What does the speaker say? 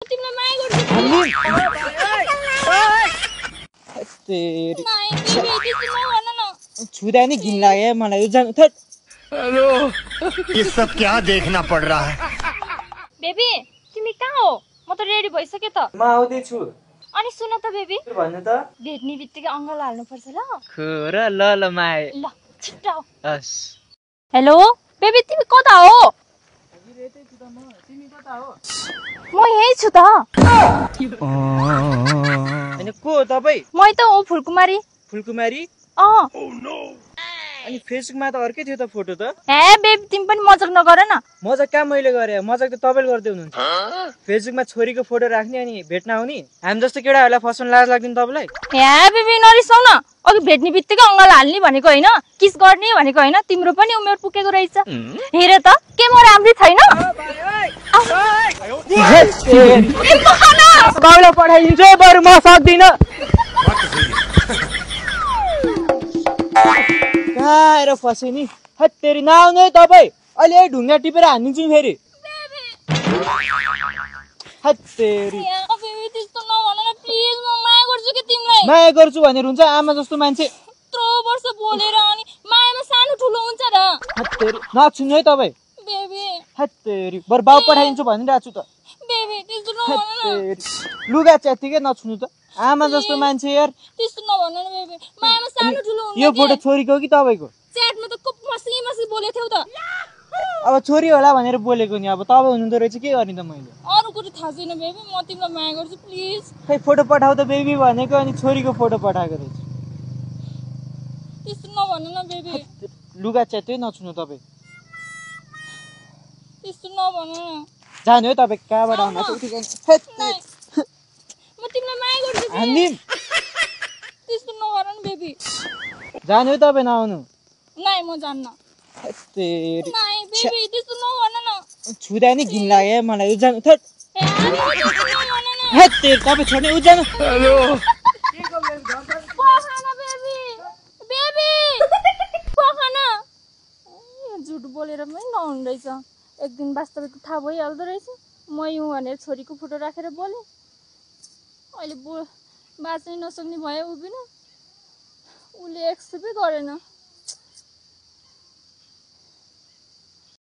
तिमीलाई माया गर्छु तेरी नाइ बेबी तिमी भन न छुदा नि घिन लाग्यो मलाई जानु थट हेलो ये सब क्या देखना पड़ रहा है बेबी तिमी कहाँ हो म त रेडी भइसके त म आउँदै छु अनि सुन त बेबी भन्नु त भेट्ने बित्तिकै अङ्गल हाल्नु पर्छ ल खोर ल ल माए ल छिटो आऊ हस हेलो बेबी तिमी कता हो तिमी कता हो म यही छु त अनि को हो तपाईँ मै त हो फुलकुमारी फुलकुमारी अनि फेसबुकमा त अर्कै थियो त फोटो त हे बेबी तिमी पनि मजाक नगर न मजाक कहाँ मैले गरे मजाक त तपाईँले गर्दै हुनुहुन्छ फेसबुकमा छोरीको फोटो राख्ने अनि भेट्न आउने हामी जस्तो केटाहरूलाई फसाउन लाज लाग्दैन तपाईँलाई हे बेबी नरिसाउ न अघि भेट्ने बित्तिकै अङ्गल हाल्ने भनेको होइन किस गर्ने भनेको होइन तिम्रो पनि उमेर पुगेको रहेछ हेर त के म राम्री छैन बाबुलाई पठाइदिन्छु बरु म सक्दिनँ कहाँ आएर फसेँ नि हत्तेरी नआउनु है तपाईँ अहिले ढुङ्गा टिपेर हानिदिन्छु नि फेरि हत्तेरी त्यस्तो नभन न प्लिज म माया गर्छु कि तिमीलाई माया गर्छु भनेर हुन्छ आमा जस्तो मान्छे यत्रो वर्ष बोलेर अनि मायामा सानो ठुलो हुन्छ र हत्तेरी नछुन्नु है तपाईँ बेबी हत्तेरी बरु बाउ पठाइदिन्छु भनिरहेको छु त बेबी त्यस्तो नभन न हत्तेरी लुगा च्यातिकै नछुनु त आमा जस्तो मान्छे यार त्यस्तो नभन न बेबी मायामा सानो ठुलो हुन्छ यो फोटो छोरीको कि तपाईँको च्याटमा त कप मसी बोलेको थियौ त अब छोरी होला भनेर बोलेको नि अब तपाईँ हुनुहुँदो रहेछ के गर्ने त मैले अरू कुरो थाहा छैन बेबी म तिमीलाई माया गर्छु प्लिज खै फोटो पठाउ त बेबी भनेको अनि छोरीको फोटो पठाएको रहेछ त्यस्तो नभन न बेबी लुगा च्यात्तै नछुनु तपाईँ त्यस्तो नभन न जानु है तपाईँ कहाँबाट आउनु म तिमीलाई माया गर्छु हामी त्यस्तो नगर न बेबी जानु है तपाईँ नआउनु नाइ म जान्न तेरी नाइ बेबी त्यस्तो नभन न छुदा नि घिन लाग्यो मलाई जानु थट हे त्यस्तो नभन न हत्तेरी तपाईँ छोड्ने उ जानु हेलो पखाना बेबी बेबी पखाना झुट बोलेर पनि नहुँदो रहेछ एक दिन वास्तविक थाहा भइहाल्दो रहेछ म यौँ भनेर छोरीको फोटो राखेर बोलेँ अहिले बाँच्नै नसक्ने भयो उभिन उसले एक्सेप्टै गरेन